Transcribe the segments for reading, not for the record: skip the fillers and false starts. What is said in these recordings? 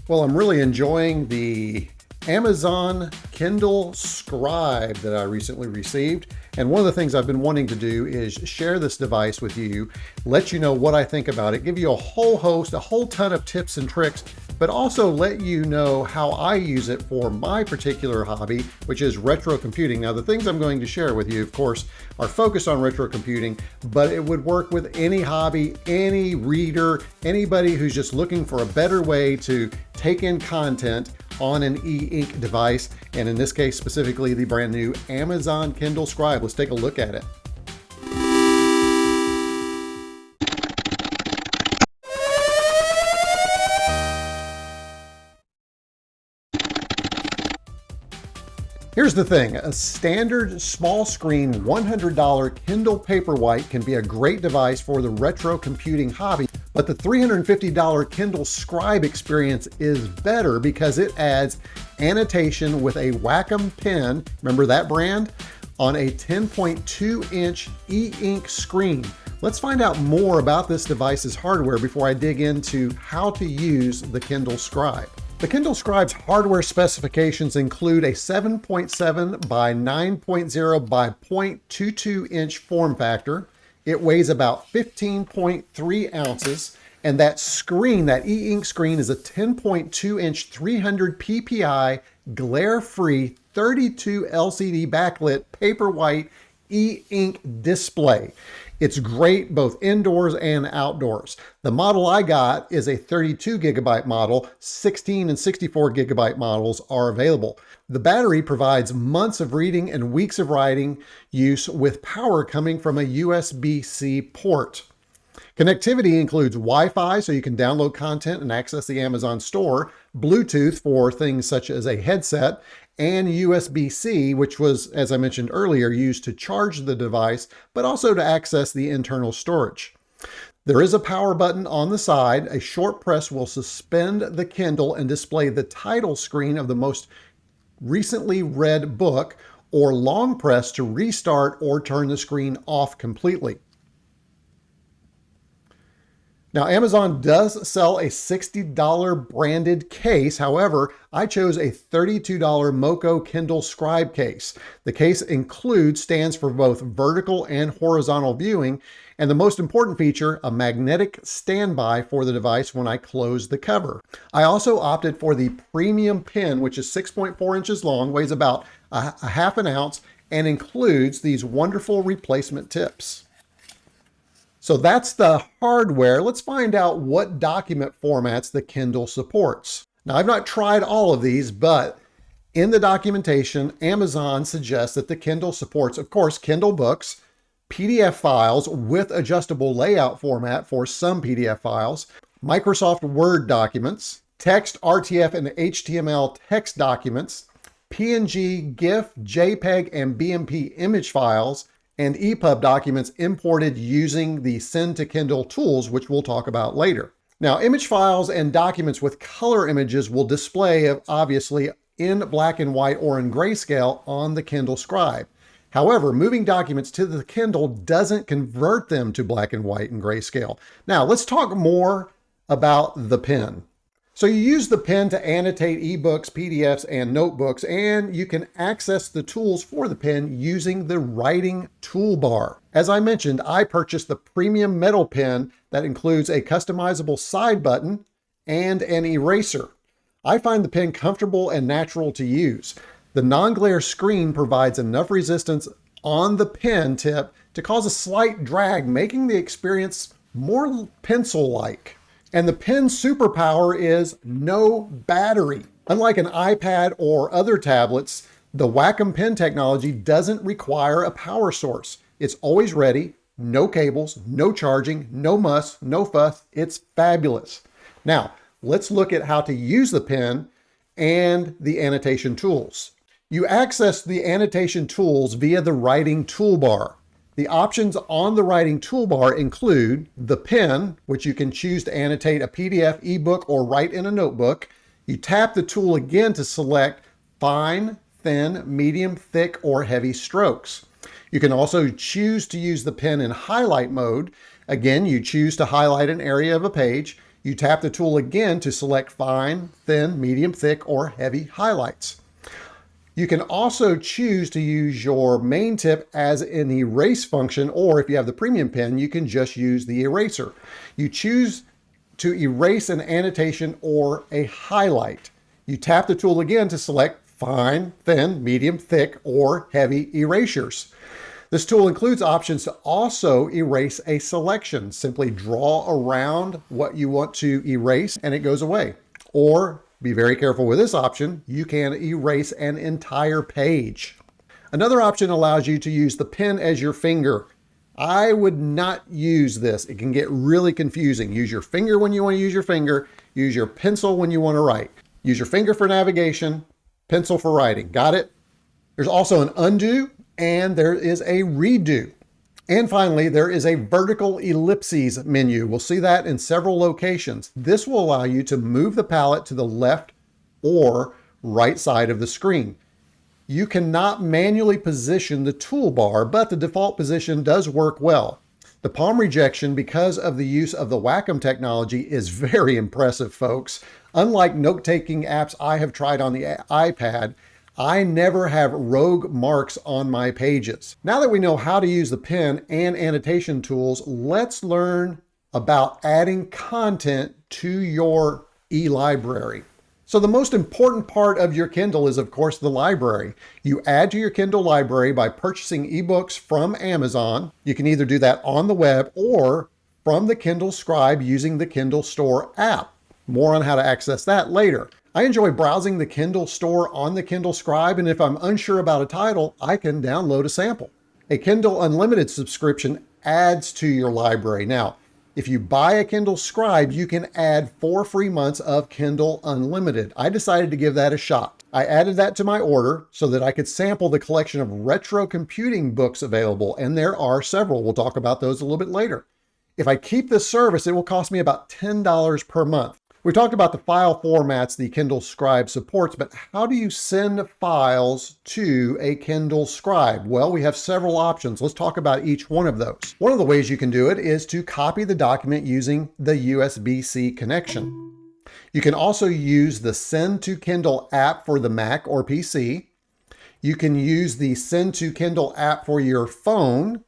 Well, I'm really enjoying the Amazon Kindle Scribe that I recently received. And one of the things I've been wanting to do is share this device with you, let you know what I think about it, give you a whole ton of tips and tricks, but also let you know how I use it for my particular hobby, which is retro computing. Now, the things I'm going to share with you, of course, are focused on retro computing, but it would work with any hobby, any reader, anybody who's just looking for a better way to take in content on an e-ink device, and in this case specifically the brand new Amazon Kindle Scribe. Let's take a look at it. Here's the thing, a standard small screen $100 Kindle Paperwhite can be a great device for the retro computing hobby, but the $350 Kindle Scribe experience is better because it adds annotation with a Wacom pen, remember that brand, on a 10.2-inch e-ink screen. Let's find out more about this device's hardware before I dig into how to use the Kindle Scribe. The Kindle Scribe's hardware specifications include a 7.7 by 9.0 by 0.22 inch form factor. It weighs about 15.3 ounces, and that screen, that e-ink screen, is a 10.2 inch 300 ppi glare-free 32 LCD backlit Paperwhite e-ink display. It's great both indoors and outdoors. The model I got is a 32 gigabyte model. 16 and 64 gigabyte models are available. The battery provides months of reading and weeks of writing use with power coming from a USB-C port. Connectivity includes Wi-Fi, so you can download content and access the Amazon store, Bluetooth for things such as a headset, and USB-C, which was, as I mentioned earlier, used to charge the device, but also to access the internal storage. There is a power button on the side. A short press will suspend the Kindle and display the title screen of the most recently read book, or long press to restart or turn the screen off completely. Now, Amazon does sell a $60 branded case. However, I chose a $32 Moco Kindle Scribe case. The case stands for both vertical and horizontal viewing, and the most important feature, a magnetic standby for the device when I close the cover. I also opted for the premium pen, which is 6.4 inches long, weighs about a half an ounce, and includes these wonderful replacement tips. So that's the hardware. Let's find out what document formats the Kindle supports. Now, I've not tried all of these, but in the documentation, Amazon suggests that the Kindle supports, of course, Kindle books, PDF files with adjustable layout format for some PDF files, Microsoft Word documents, text, RTF, and HTML text documents, PNG, GIF, JPEG, and BMP image files, and EPUB documents imported using the Send to Kindle tools, which we'll talk about later. Now, image files and documents with color images will display, obviously, in black and white or in grayscale on the Kindle Scribe. However, moving documents to the Kindle doesn't convert them to black and white and grayscale. Now, let's talk more about the pen. So you use the pen to annotate ebooks, PDFs, and notebooks, and you can access the tools for the pen using the writing toolbar. As I mentioned, I purchased the premium metal pen that includes a customizable side button and an eraser. I find the pen comfortable and natural to use. The non-glare screen provides enough resistance on the pen tip to cause a slight drag, making the experience more pencil-like. And the pen's superpower is no battery. Unlike an iPad or other tablets, the Wacom pen technology doesn't require a power source. It's always ready, no cables, no charging, no muss, no fuss. It's fabulous. Now, let's look at how to use the pen and the annotation tools. You access the annotation tools via the writing toolbar. The options on the writing toolbar include the pen, which you can choose to annotate a PDF, ebook, or write in a notebook. You tap the tool again to select fine, thin, medium, thick, or heavy strokes. You can also choose to use the pen in highlight mode. Again, you choose to highlight an area of a page. You tap the tool again to select fine, thin, medium, thick, or heavy highlights. You can also choose to use your main tip as an erase function, or if you have the premium pen, you can just use the eraser. You choose to erase an annotation or a highlight. You tap the tool again to select fine, thin, medium, thick, or heavy erasures. This tool includes options to also erase a selection. Simply draw around what you want to erase and it goes away. Or be very careful with this option, you can erase an entire page. Another option allows you to use the pen as your finger. I would not use this. It can get really confusing. Use your finger when you want to use your finger. Use your pencil when you want to write. Use your finger for navigation, pencil for writing. Got it? There's also an undo and there is a redo. And finally, there is a vertical ellipses menu. We'll see that in several locations. This will allow you to move the palette to the left or right side of the screen. You cannot manually position the toolbar, but the default position does work well. The palm rejection, because of the use of the Wacom technology, is very impressive, folks. Unlike note-taking apps I have tried on the iPad, I never have rogue marks on my pages. Now that we know how to use the pen and annotation tools, let's learn about adding content to your e-library. So the most important part of your Kindle is, of course, the library. You add to your Kindle library by purchasing ebooks from Amazon. You can either do that on the web or from the Kindle Scribe using the Kindle Store app. More on how to access that later. I enjoy browsing the Kindle store on the Kindle Scribe, and if I'm unsure about a title, I can download a sample. A Kindle Unlimited subscription adds to your library. Now, if you buy a Kindle Scribe, you can add 4 free months of Kindle Unlimited. I decided to give that a shot. I added that to my order so that I could sample the collection of retro computing books available, and there are several. We'll talk about those a little bit later. If I keep this service, it will cost me about $10 per month. We talked about the file formats the Kindle Scribe supports, but how do you send files to a Kindle Scribe? Well, we have several options. Let's talk about each one of those. One of the ways you can do it is to copy the document using the USB-C connection. You can also use the Send to Kindle app for the Mac or PC. You can use the Send to Kindle app for your phone.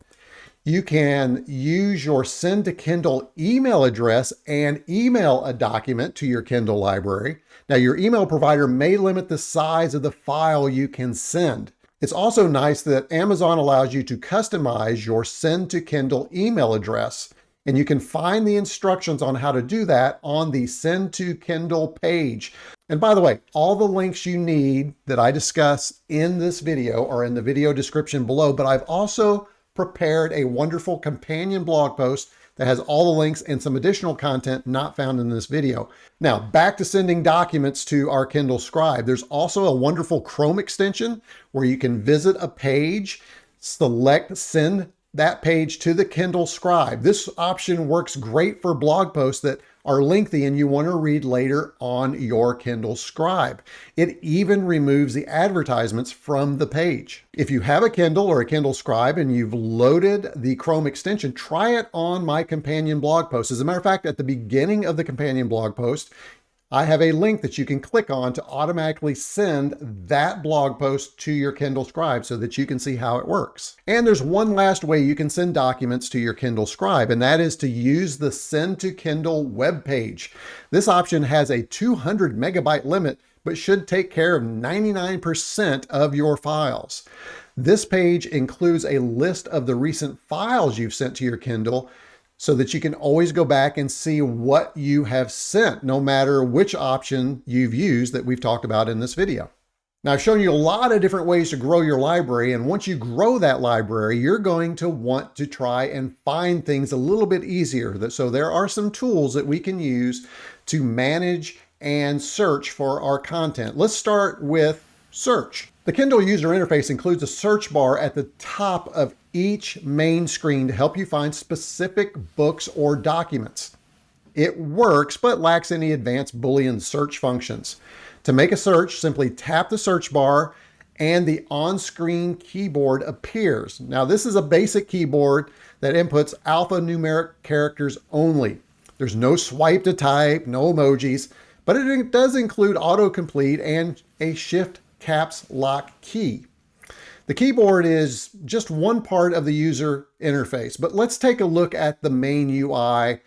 You can use your Send to Kindle email address and email a document to your Kindle library. Now, your email provider may limit the size of the file you can send. It's also nice that Amazon allows you to customize your Send to Kindle email address, and you can find the instructions on how to do that on the Send to Kindle page. And by the way, all the links you need that I discuss in this video are in the video description below, but I've also prepared a wonderful companion blog post that has all the links and some additional content not found in this video. Now, back to sending documents to our Kindle Scribe. There's also a wonderful Chrome extension where you can visit a page, select send that page to the Kindle Scribe. This option works great for blog posts that are lengthy and you want to read later on your Kindle Scribe. It even removes the advertisements from the page. If you have a Kindle or a Kindle Scribe and you've loaded the Chrome extension, try it on my companion blog post. As a matter of fact, at the beginning of the companion blog post, I have a link that you can click on to automatically send that blog post to your Kindle Scribe so that you can see how it works. And there's one last way you can send documents to your Kindle Scribe, and that is to use the Send to Kindle web page. This option has a 200 megabyte limit, but should take care of 99% of your files. This page includes a list of the recent files you've sent to your Kindle, so that you can always go back and see what you have sent, no matter which option you've used that we've talked about in this video. Now, I've shown you a lot of different ways to grow your library, and once you grow that library, you're going to want to try and find things a little bit easier. So there are some tools that we can use to manage and search for our content. Let's start with search. The Kindle user interface includes a search bar at the top of each main screen to help you find specific books or documents. It works, but lacks any advanced Boolean search functions. To make a search, simply tap the search bar and the on-screen keyboard appears. Now, this is a basic keyboard that inputs alphanumeric characters only. There's no swipe to type, no emojis, but it does include autocomplete and a shift caps lock key. The keyboard is just one part of the user interface, but let's take a look at the main UI.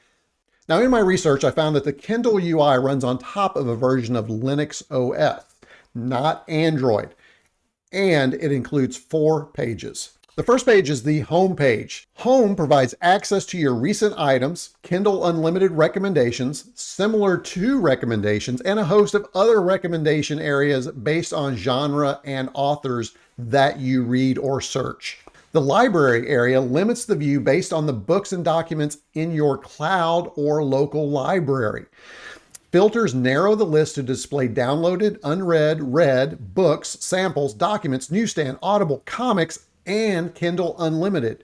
Now, in my research, I found that the Kindle UI runs on top of a version of Linux OS, not Android, and it includes 4 pages. The first page is the home page. Home provides access to your recent items, Kindle Unlimited recommendations, similar to recommendations, and a host of other recommendation areas based on genre and authors that you read or search. The library area limits the view based on the books and documents in your cloud or local library. Filters narrow the list to display downloaded, unread, read, books, samples, documents, newsstand, Audible, comics, and Kindle Unlimited.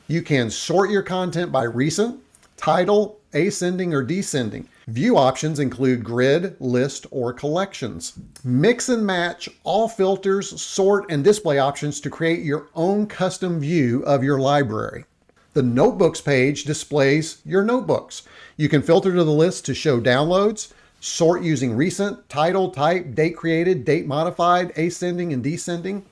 You can sort your content by recent, title, ascending or descending. View options include grid, list, or collections. Mix and match all filters, sort, and display options to create your own custom view of your library. The notebooks page displays your notebooks. You can filter to the list to show downloads, sort using recent, title, type, date created, date modified, ascending, and descending.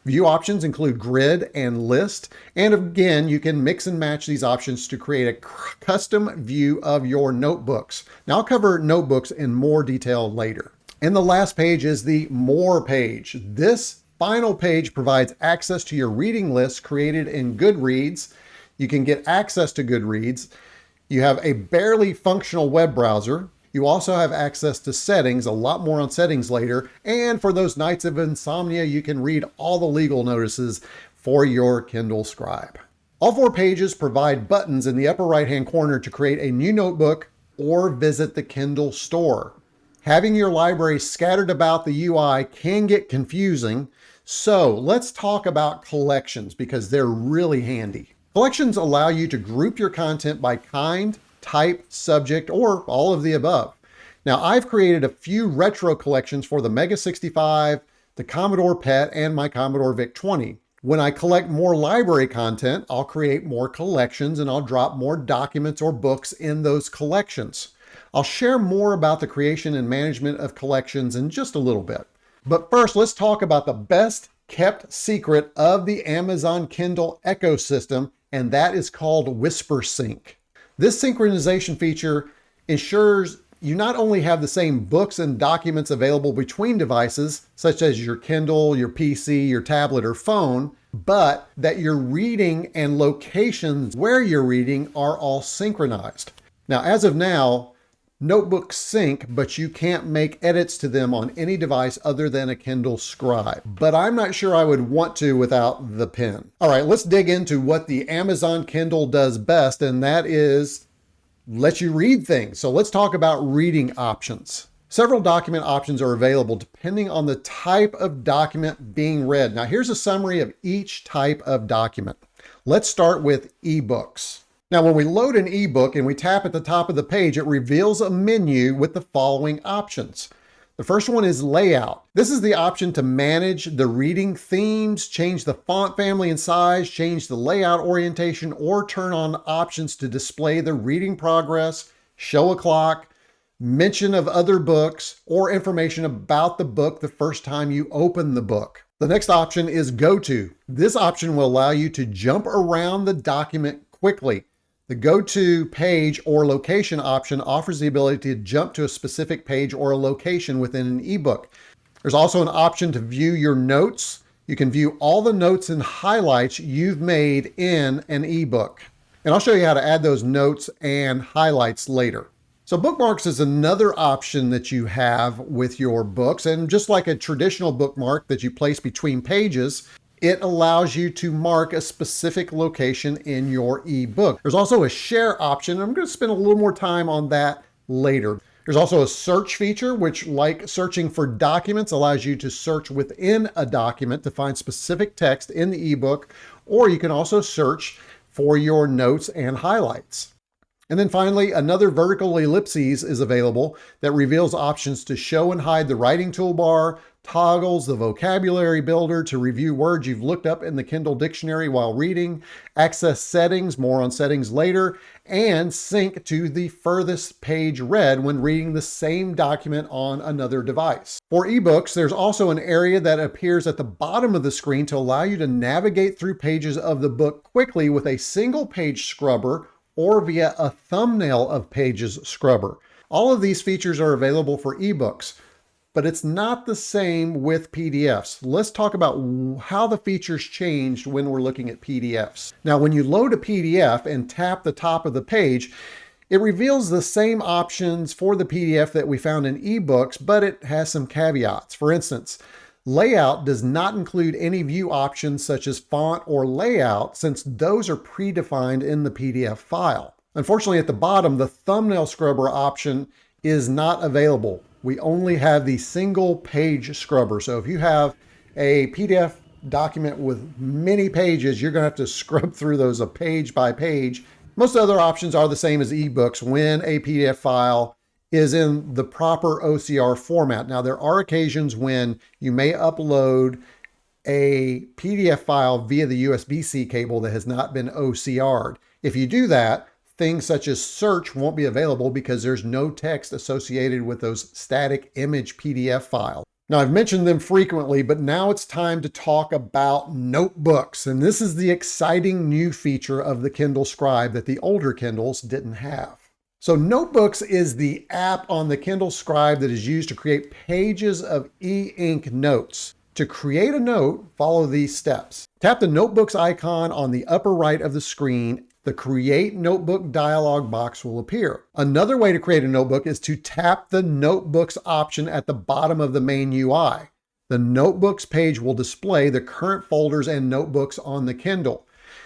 View options include grid and list. And again, you can mix and match these options to create a custom view of your notebooks. Now, I'll cover notebooks in more detail later. And the last page is the More page. This final page provides access to your reading list created in Goodreads. You can get access to Goodreads. You have a barely functional web browser. You also have access to settings, a lot more on settings later. And for those nights of insomnia, you can read all the legal notices for your Kindle Scribe. All 4 pages provide buttons in the upper right-hand corner to create a new notebook or visit the Kindle store. Having your library scattered about the UI can get confusing. So let's talk about collections because they're really handy. Collections allow you to group your content by kind, type, subject, or all of the above. Now, I've created a few retro collections for the Mega 65, the Commodore PET, and my Commodore VIC-20. When I collect more library content, I'll create more collections and I'll drop more documents or books in those collections. I'll share more about the creation and management of collections in just a little bit. But first, let's talk about the best kept secret of the Amazon Kindle ecosystem, and that is called Whispersync. This synchronization feature ensures you not only have the same books and documents available between devices, such as your Kindle, your PC, your tablet, or phone, but that your reading and locations where you're reading are all synchronized. Now, as of now, notebooks sync, but you can't make edits to them on any device other than a Kindle Scribe. But I'm not sure I would want to without the pen. All right, let's dig into what the Amazon Kindle does best, and that is let you read things. So let's talk about reading options. Several document options are available depending on the type of document being read. Now, here's a summary of each type of document. Let's start with ebooks. Now, when we load an ebook and we tap at the top of the page, it reveals a menu with the following options. The first one is layout. This is the option to manage the reading themes, change the font family and size, change the layout orientation, or turn on options to display the reading progress, show a clock, mention of other books, or information about the book the first time you open the book. The next option is go to. This option will allow you to jump around the document quickly. The go-to page or location option offers the ability to jump to a specific page or a location within an ebook. There's also an option to view your notes. You can view all the notes and highlights you've made in an ebook. And I'll show you how to add those notes and highlights later. So bookmarks is another option that you have with your books. And just like a traditional bookmark that you place between pages, it allows you to mark a specific location in your ebook. There's also a share option. I'm going to spend a little more time on that later. There's also a search feature, which, like searching for documents, allows you to search within a document to find specific text in the ebook, or you can also search for your notes and highlights. And then finally, another vertical ellipses is available that reveals options to show and hide the writing toolbar, toggles the vocabulary builder to review words you've looked up in the Kindle dictionary while reading, access settings, more on settings later, and sync to the furthest page read when reading the same document on another device. For ebooks, there's also an area that appears at the bottom of the screen to allow you to navigate through pages of the book quickly with a single page scrubber or via a thumbnail of pages scrubber. All of these features are available for ebooks, but it's not the same with PDFs. Let's talk about how the features changed when we're looking at PDFs. Now, when you load a PDF and tap the top of the page, it reveals the same options for the PDF that we found in ebooks, but it has some caveats. For instance, layout does not include any view options such as font or layout, since those are predefined in the PDF file. Unfortunately, at the bottom, the thumbnail scrubber option is not available. We only have the single page scrubber. So if you have a PDF document with many pages, you're going to have to scrub through those a page by page. Most other options are the same as ebooks when a PDF file is in the proper OCR format. Now, there are occasions when you may upload a PDF file via the USB-C cable that has not been OCR'd. If you do that, things such as search won't be available because there's no text associated with those static image PDF files. Now, I've mentioned them frequently, but now it's time to talk about notebooks. And this is the exciting new feature of the Kindle Scribe that the older Kindles didn't have. So Notebooks is the app on the Kindle Scribe that is used to create pages of e-ink notes. To create a note, follow these steps. Tap the Notebooks icon on the upper right of the screen. The Create Notebook dialog box will appear. Another way to create a notebook is to tap the Notebooks option at the bottom of the main UI. The Notebooks page will display the current folders and notebooks on the Kindle.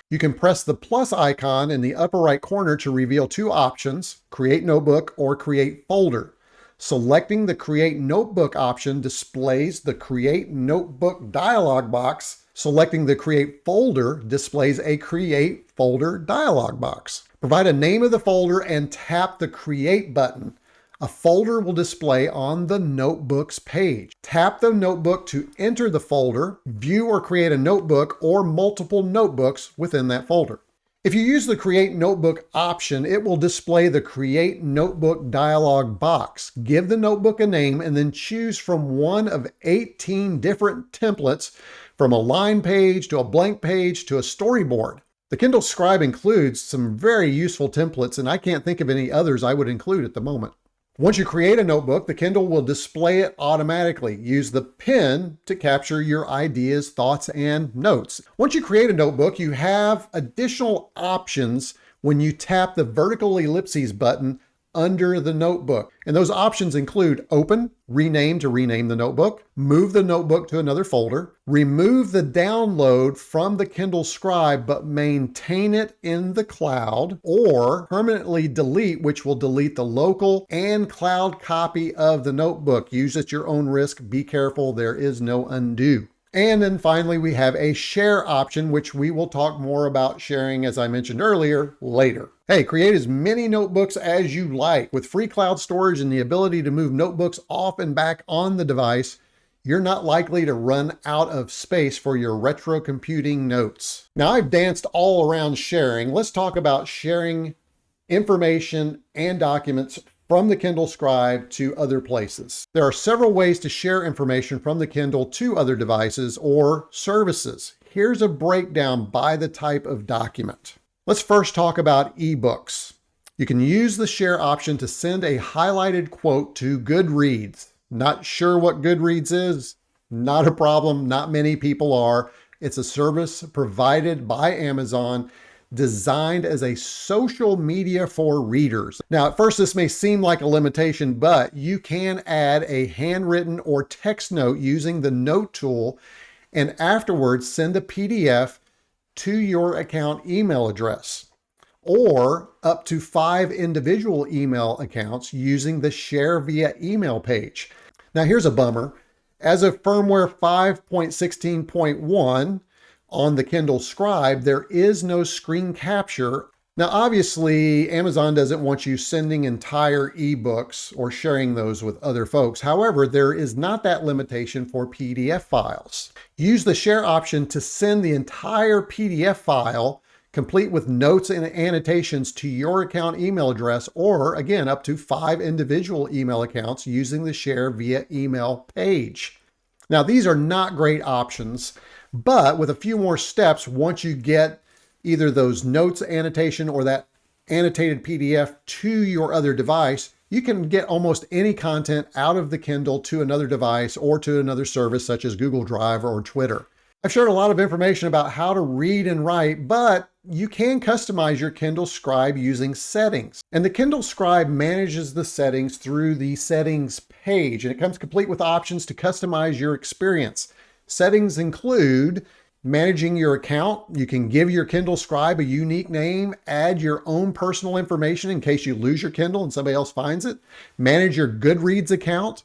You can press the plus icon in the upper right corner to reveal two options, Create Notebook or Create Folder. Selecting the Create Notebook option displays the Create Notebook dialog box. Selecting the Create Folder displays a Create Folder dialog box. Provide a name of the folder and tap the Create button. A folder will display on the Notebooks page. Tap the notebook to enter the folder, view or create a notebook or multiple notebooks within that folder. If you use the Create Notebook option, it will display the Create Notebook dialog box. Give the notebook a name and then choose from one of 18 different templates, from a line page to a blank page to a storyboard. The Kindle Scribe includes some very useful templates, and I can't think of any others I would include at the moment. Once you create a notebook, the Kindle will display it automatically. Use the pen to capture your ideas, thoughts, and notes. Once you create a notebook, you have additional options when you tap the vertical ellipses button under the notebook. And those options include open, rename to rename the notebook, move the notebook to another folder, remove the download from the Kindle Scribe but maintain it in the cloud, or permanently delete, which will delete the local and cloud copy of the notebook. Use at your own risk. Be careful, there is no undo. And then finally, we have a share option, which we will talk more about sharing, as I mentioned earlier, later. Hey, create as many notebooks as you like. With free cloud storage and the ability to move notebooks off and back on the device, you're not likely to run out of space for your retro computing notes. Now, I've danced all around sharing. Let's talk about sharing information and documents from the Kindle Scribe to other places. There are several ways to share information from the Kindle to other devices or services. Here's a breakdown by the type of document. Let's first talk about ebooks. You can use the share option to send a highlighted quote to Goodreads. Not sure what Goodreads is? Not a problem. Not many people are. It's a service provided by Amazon, designed as a social media for readers. Now, at first, this may seem like a limitation, but you can add a handwritten or text note using the note tool, and afterwards send a PDF to your account email address, or up to 5 individual email accounts using the Share via Email page. Now, here's a bummer. As of firmware 5.16.1, on the Kindle Scribe, there is no screen capture Now, obviously, Amazon doesn't want you sending entire ebooks or sharing those with other folks. However, there is not that limitation for PDF files. Use the share option to send the entire PDF file, complete with notes and annotations, to your account email address, or again, up to 5 individual email accounts using the share via email page. Now, these are not great options, but with a few more steps, once you get either those notes annotation or that annotated PDF to your other device, you can get almost any content out of the Kindle to another device or to another service such as Google Drive or Twitter. I've shared a lot of information about how to read and write, but you can customize your Kindle Scribe using settings. And the Kindle Scribe manages the settings through the settings page, and it comes complete with options to customize your experience. Settings include managing your account. You can give your Kindle Scribe a unique name, add your own personal information in case you lose your Kindle and somebody else finds it, manage your Goodreads account,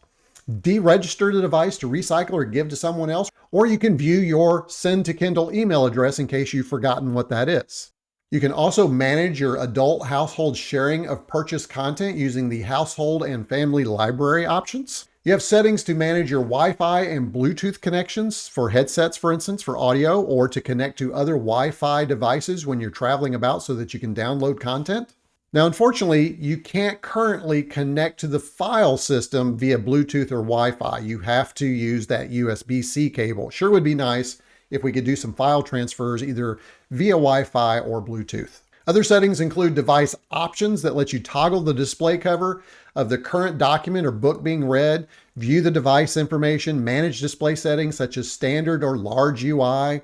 deregister the device to recycle or give to someone else, or you can view your send to Kindle email address in case you've forgotten what that is. You can also manage your adult household sharing of purchased content using the household and family library options. You have settings to manage your Wi-Fi and Bluetooth connections for headsets, for instance, for audio, or to connect to other Wi-Fi devices when you're traveling about so that you can download content. Now, unfortunately, you can't currently connect to the file system via Bluetooth or Wi-Fi. You have to use that USB-C cable. Sure would be nice if we could do some file transfers either via Wi-Fi or Bluetooth. Other settings include device options that let you toggle the display cover of the current document or book being read, view the device information, manage display settings such as standard or large UI.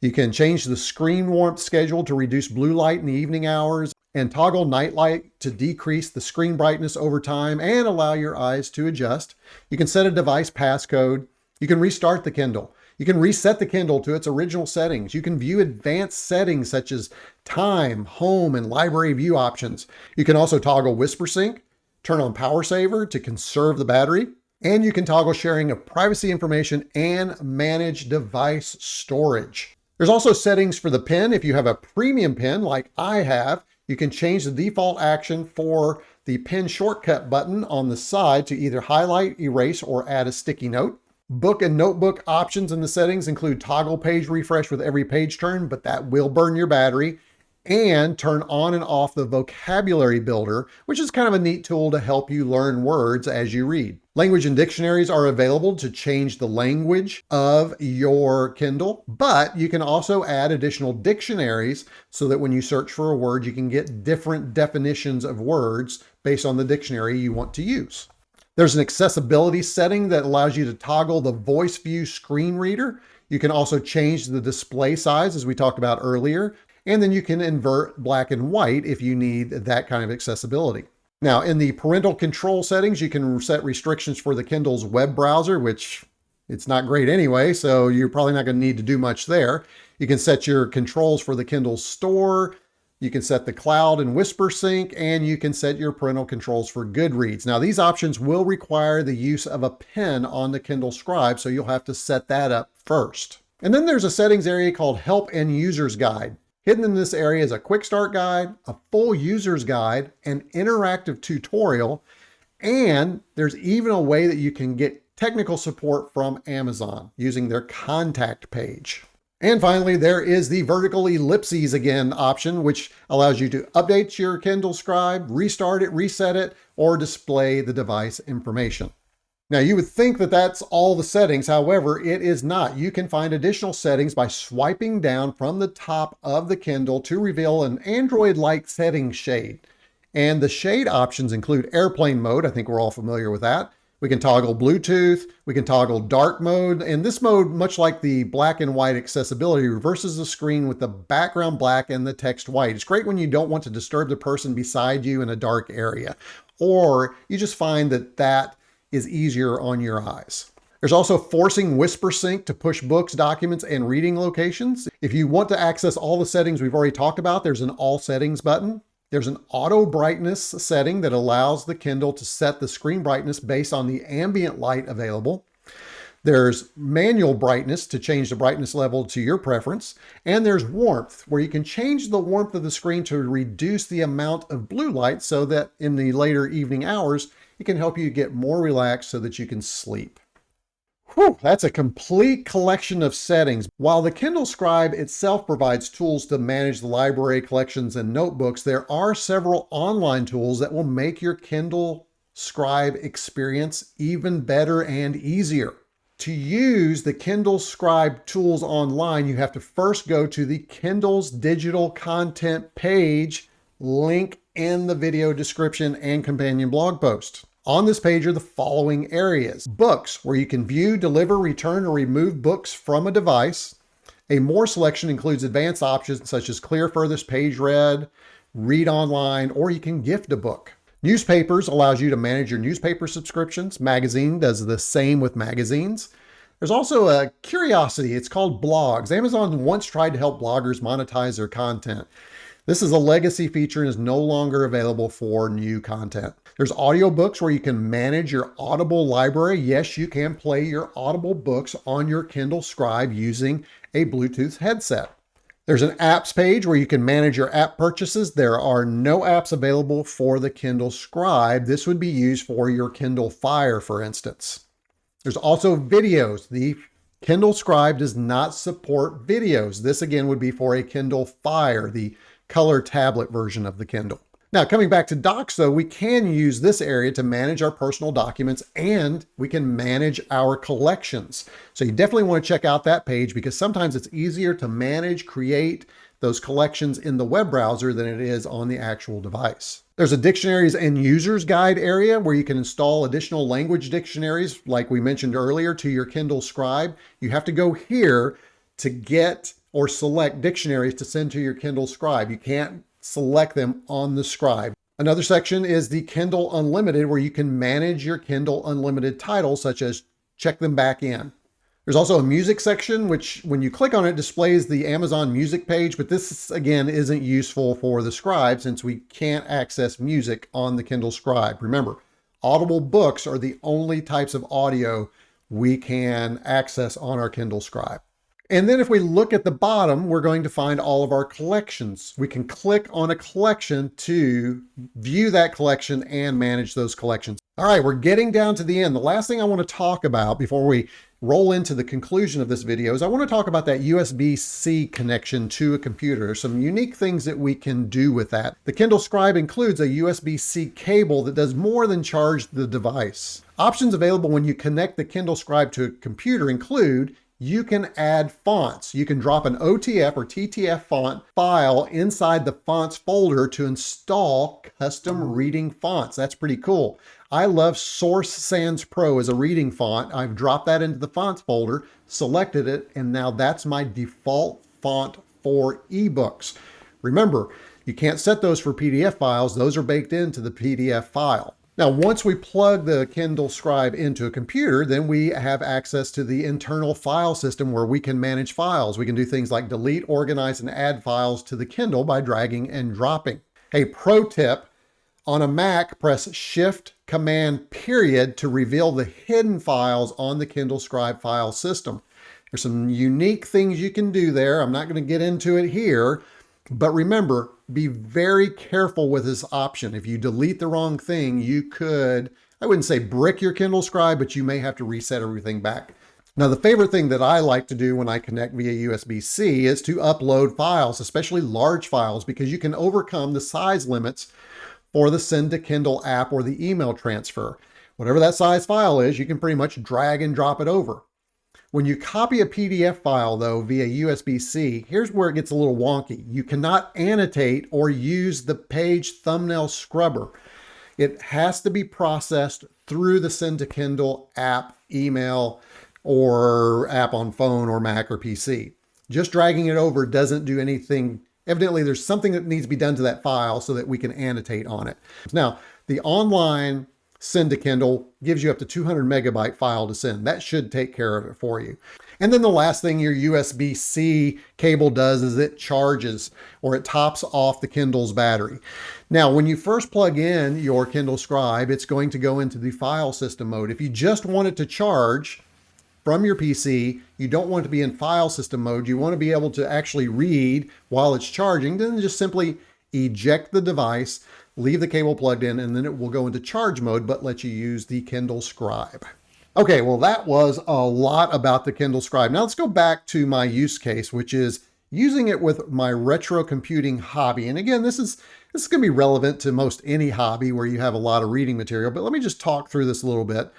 You can change the screen warmth schedule to reduce blue light in the evening hours, and toggle night light to decrease the screen brightness over time and allow your eyes to adjust. You can set a device passcode. You can restart the Kindle. You can reset the Kindle to its original settings. You can view advanced settings such as time, home, and library view options. You can also toggle Whispersync, turn on Power Saver to conserve the battery, and you can toggle sharing of privacy information and manage device storage. There's also settings for the pen. If you have a premium pen like I have, you can change the default action for the pen shortcut button on the side to either highlight, erase, or add a sticky note. Book and notebook options in the settings include toggle page refresh with every page turn, but that will burn your battery, and turn on and off the vocabulary builder, which is kind of a neat tool to help you learn words as you read. Language and dictionaries are available to change the language of your Kindle, but you can also add additional dictionaries so that when you search for a word, you can get different definitions of words based on the dictionary you want to use. There's an accessibility setting that allows you to toggle the voice view screen reader. You can also change the display size, as we talked about earlier, and then you can invert black and white if you need that kind of accessibility. Now, in the parental control settings, you can set restrictions for the Kindle's web browser, which it's not great anyway, so you're probably not going to need to do much there. You can set your controls for the Kindle store. You can set the cloud and Whispersync, and you can set your parental controls for Goodreads. Now, these options will require the use of a pen on the Kindle Scribe, so you'll have to set that up first. And then there's a settings area called Help and User's Guide. Hidden in this area is a quick start guide, a full user's guide, an interactive tutorial, and there's even a way that you can get technical support from Amazon using their contact page. And finally, there is the vertical ellipses again option, which allows you to update your Kindle Scribe, restart it, reset it, or display the device information. Now, you would think that that's all the settings. However, it is not. You can find additional settings by swiping down from the top of the Kindle to reveal an Android-like settings shade. And the shade options include airplane mode. I think we're all familiar with that. We can toggle Bluetooth, we can toggle dark mode, and this mode, much like the black and white accessibility, reverses the screen with the background black and the text white. It's great when you don't want to disturb the person beside you in a dark area, or you just find that that is easier on your eyes. There's also forcing Whispersync to push books, documents, and reading locations. If you want to access all the settings we've already talked about, there's an all settings button. There's an auto brightness setting that allows the Kindle to set the screen brightness based on the ambient light available. There's manual brightness to change the brightness level to your preference. And there's warmth, where you can change the warmth of the screen to reduce the amount of blue light so that in the later evening hours, it can help you get more relaxed so that you can sleep. Whew, that's a complete collection of settings. While the Kindle Scribe itself provides tools to manage the library collections and notebooks, there are several online tools that will make your Kindle Scribe experience even better and easier. To use the Kindle Scribe tools online, you have to first go to the Kindle's digital content page, link in the video description and companion blog post. On this page are the following areas: books, where you can view, deliver, return, or remove books from a device. A more selection includes advanced options such as clear furthest page read, read online, or you can gift a book. Newspapers allows you to manage your newspaper subscriptions. Magazine does the same with magazines. There's also a curiosity. It's called blogs. Amazon once tried to help bloggers monetize their content. This is a legacy feature and is no longer available for new content. There's audiobooks, where you can manage your Audible library. Yes, you can play your Audible books on your Kindle Scribe using a Bluetooth headset. There's an apps page where you can manage your app purchases. There are no apps available for the Kindle Scribe. This would be used for your Kindle Fire, for instance. There's also videos. The Kindle Scribe does not support videos. This again would be for a Kindle Fire, the color tablet version of the Kindle. Now, coming back to docs though, we can use this area to manage our personal documents, and we can manage our collections. So you definitely want to check out that page, because sometimes it's easier to manage, create those collections in the web browser than it is on the actual device. There's a dictionaries and users guide area where you can install additional language dictionaries, like we mentioned earlier, to your Kindle Scribe. You have to go here to get or select dictionaries to send to your Kindle Scribe. You can't select them on the Scribe. Another section is the Kindle Unlimited, where you can manage your Kindle Unlimited titles, such as check them back in. There's also a music section, which when you click on it, displays the Amazon Music page, but this again isn't useful for the Scribe since we can't access music on the Kindle Scribe. Remember, Audible books are the only types of audio we can access on our Kindle Scribe. And then if we look at the bottom, we're going to find all of our collections. We can click on a collection to view that collection and manage those collections. All right, we're getting down to the end. The last thing I want to talk about before we roll into the conclusion of this video is I want to talk about that USB-C connection to a computer. There's some unique things that we can do with that. The Kindle Scribe includes a USB-C cable that does more than charge the device. Options available when you connect the Kindle Scribe to a computer include: you can add fonts. You can drop an OTF or TTF font file inside the fonts folder to install custom reading fonts. That's pretty cool. I love Source Sans Pro as a reading font. I've dropped that into the fonts folder, selected it, and now that's my default font for ebooks. Remember, you can't set those for PDF files. Those are baked into the PDF file. Now, once we plug the Kindle Scribe into a computer, then we have access to the internal file system where we can manage files. We can do things like delete, organize, and add files to the Kindle by dragging and dropping. Hey, pro tip, on a Mac, press Shift Command period to reveal the hidden files on the Kindle Scribe file system. There's some unique things you can do there. I'm not going to get into it here, but remember, be very careful with this option. If you delete the wrong thing, you could, I wouldn't say brick your Kindle Scribe, but you may have to reset everything back. Now, the favorite thing that I like to do when I connect via USB-C is to upload files, especially large files, because you can overcome the size limits for the Send to Kindle app or the email transfer. Whatever that size file is, you can pretty much drag and drop it over. When you copy a PDF file, though, via USB-C, here's where it gets a little wonky. You cannot annotate or use the page thumbnail scrubber. It has to be processed through the Send to Kindle app, email, or app on phone or Mac or PC. Just dragging it over doesn't do anything. Evidently, there's something that needs to be done to that file so that we can annotate on it. Now, the online Send to Kindle gives you up to 200 megabyte file to send. That should take care of it for you. And then the last thing your USB-C cable does is it charges, or it tops off the Kindle's battery. Now, when you first plug in your Kindle Scribe, it's going to go into the file system mode. If you just want it to charge, from your PC. You don't want to be in file system mode. You want to be able to actually read while it's charging. Then just simply eject the device, leave the cable plugged in, and then it will go into charge mode, but let you use the Kindle Scribe. Okay, well, that was a lot about the Kindle Scribe. Now let's go back to my use case, which is using it with my retro computing hobby. And again, this is going to be relevant to most any hobby where you have a lot of reading material, but let me just talk through this a little bit.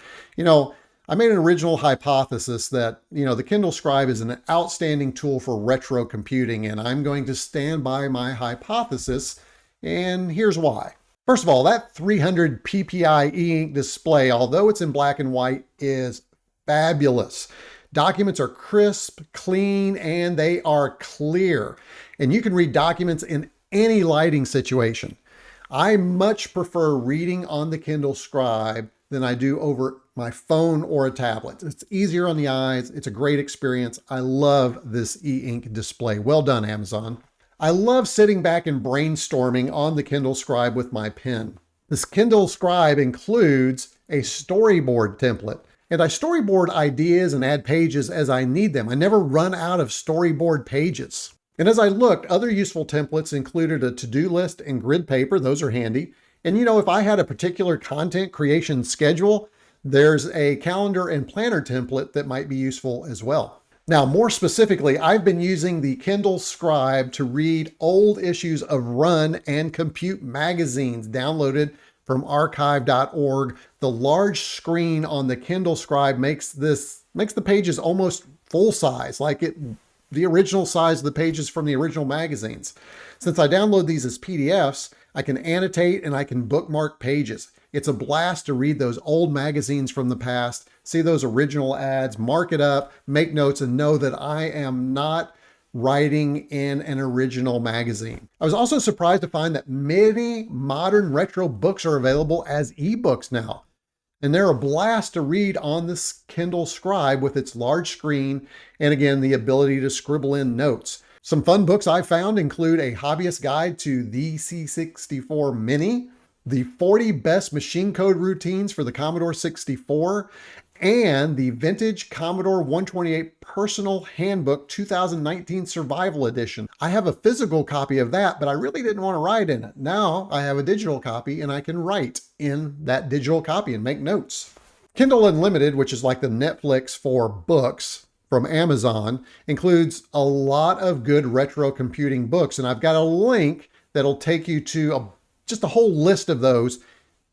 I made an original hypothesis that, the Kindle Scribe is an outstanding tool for retro computing, and I'm going to stand by my hypothesis, and here's why. First of all, that 300 ppi e-ink display, although it's in black and white, is fabulous. Documents are crisp, clean, and they are clear. And you can read documents in any lighting situation. I much prefer reading on the Kindle Scribe than I do over my phone or a tablet. It's easier on the eyes. It's a great experience. I love this e-ink display. Well done, Amazon. I love sitting back and brainstorming on the Kindle Scribe with my pen. This Kindle Scribe includes a storyboard template, and I storyboard ideas and add pages as I need them. I never run out of storyboard pages. And as I looked, other useful templates included a to-do list and grid paper. Those are handy. And if I had a particular content creation schedule, there's a calendar and planner template that might be useful as well. Now, more specifically, I've been using the Kindle Scribe to read old issues of Run and Compute magazines downloaded from archive.org. The large screen on the Kindle Scribe makes the pages almost full size, the original size of the pages from the original magazines. Since I download these as PDFs, I can annotate and I can bookmark pages. It's a blast to read those old magazines from the past, see those original ads, mark it up, make notes, and know that I am not writing in an original magazine. I was also surprised to find that many modern retro books are available as ebooks now. And they're a blast to read on this Kindle Scribe with its large screen and, again, the ability to scribble in notes. Some fun books I found include A Hobbyist Guide to the C64 Mini, the 40 Best Machine Code Routines for the Commodore 64, and the Vintage Commodore 128 Personal Handbook 2019 Survival Edition. I have a physical copy of that, but I really didn't want to write in it. Now I have a digital copy and I can write in that digital copy and make notes. Kindle Unlimited, which is like the Netflix for books from Amazon, includes a lot of good retro computing books. And I've got a link that'll take you to just a whole list of those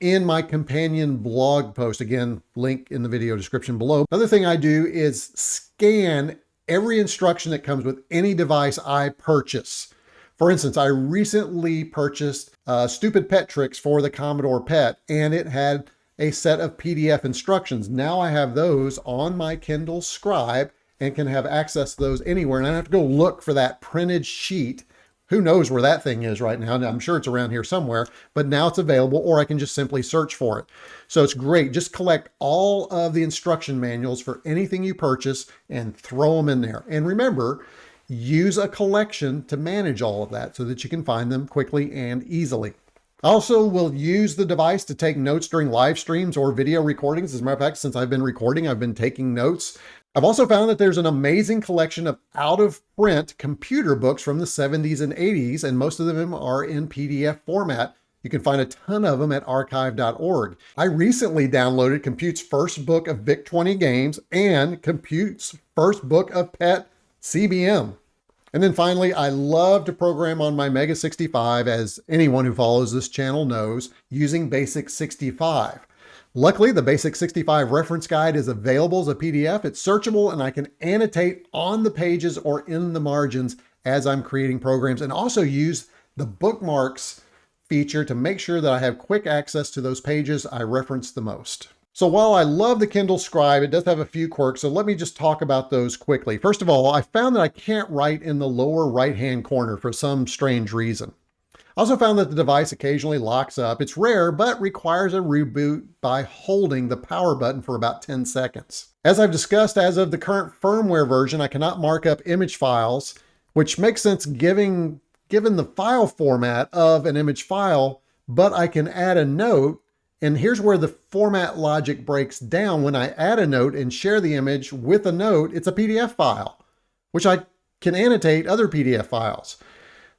in my companion blog post. Again, link in the video description below. Another thing I do is scan every instruction that comes with any device I purchase. For instance, I recently purchased Stupid Pet Tricks for the Commodore PET, and it had a set of PDF instructions. Now I have those on my Kindle Scribe and can have access to those anywhere. And I don't have to go look for that printed sheet. Who knows where that thing is right now? I'm sure it's around here somewhere, but now it's available, or I can just simply search for it. So it's great. Just collect all of the instruction manuals for anything you purchase and throw them in there. And remember, use a collection to manage all of that so that you can find them quickly and easily. I also will use the device to take notes during live streams or video recordings. As a matter of fact, since I've been recording, I've been taking notes. I've also found that there's an amazing collection of out-of-print computer books from the 70s and 80s, and most of them are in PDF format. You can find a ton of them at archive.org. I recently downloaded Compute's first book of VIC-20 games and Compute's first book of PET CBM. And then finally, I love to program on my Mega 65, as anyone who follows this channel knows, using Basic 65. Luckily, the Basic 65 reference guide is available as a PDF. It's searchable, and I can annotate on the pages or in the margins as I'm creating programs, and also use the bookmarks feature to make sure that I have quick access to those pages I reference the most. So while I love the Kindle Scribe, it does have a few quirks, so let me just talk about those quickly. First of all, I found that I can't write in the lower right-hand corner for some strange reason. I also found that the device occasionally locks up. It's rare, but requires a reboot by holding the power button for about 10 seconds. As I've discussed, as of the current firmware version, I cannot mark up image files, which makes sense given the file format of an image file, but I can add a note And here's where the format logic breaks down. When I add a note and share the image with a note, it's a PDF file, which I can annotate other PDF files.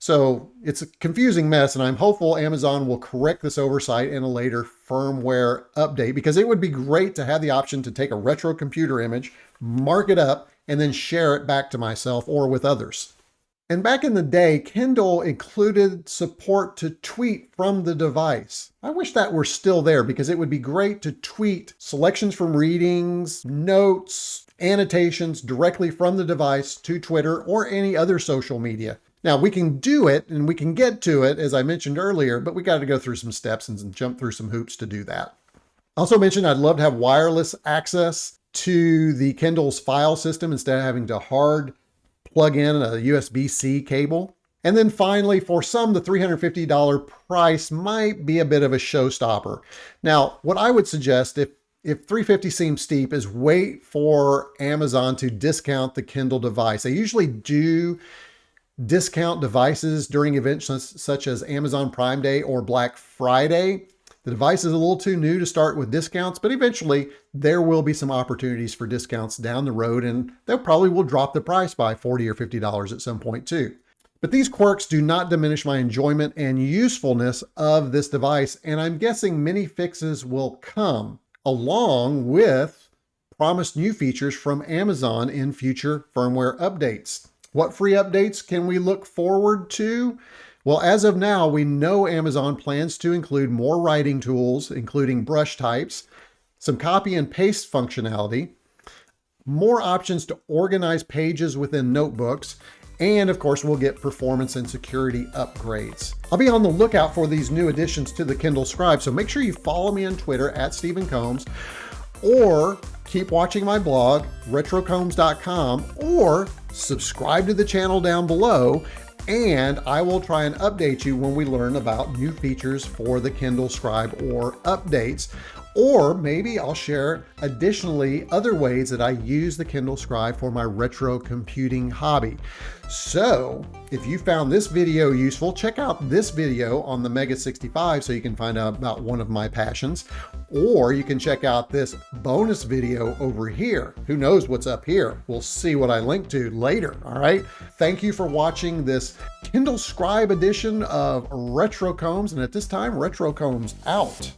So it's a confusing mess, and I'm hopeful Amazon will correct this oversight in a later firmware update, because it would be great to have the option to take a retro computer image, mark it up, and then share it back to myself or with others. And back in the day, Kindle included support to tweet from the device. I wish that were still there, because it would be great to tweet selections from readings, notes, annotations directly from the device to Twitter or any other social media. Now, we can do it and we can get to it, as I mentioned earlier, but we got to go through some steps and jump through some hoops to do that. I also mentioned I'd love to have wireless access to the Kindle's file system instead of having to hard plug in a USB-C cable. And then finally, for some, the $350 price might be a bit of a showstopper. Now, what I would suggest, if $350 seems steep, is wait for Amazon to discount the Kindle device. They usually do discount devices during events such as Amazon Prime Day or Black Friday. The device is a little too new to start with discounts, but eventually there will be some opportunities for discounts down the road, and they probably will drop the price by $40 or $50 at some point too. But these quirks do not diminish my enjoyment and usefulness of this device, and I'm guessing many fixes will come along with promised new features from Amazon in future firmware updates. What free updates can we look forward to? Well, as of now, we know Amazon plans to include more writing tools, including brush types, some copy and paste functionality, more options to organize pages within notebooks, and of course, we'll get performance and security upgrades. I'll be on the lookout for these new additions to the Kindle Scribe, so make sure you follow me on Twitter at @StephenCombs, or keep watching my blog, retrocombs.com, or subscribe to the channel down below, and I will try and update you when we learn about new features for the Kindle Scribe or updates. Or maybe I'll share additionally other ways that I use the Kindle Scribe for my retro computing hobby. So if you found this video useful, check out this video on the Mega 65 so you can find out about one of my passions, or you can check out this bonus video over here. Who knows what's up here? We'll see what I link to later. All right. Thank you for watching this Kindle Scribe edition of retroCombs, and at this time, retroCombs out.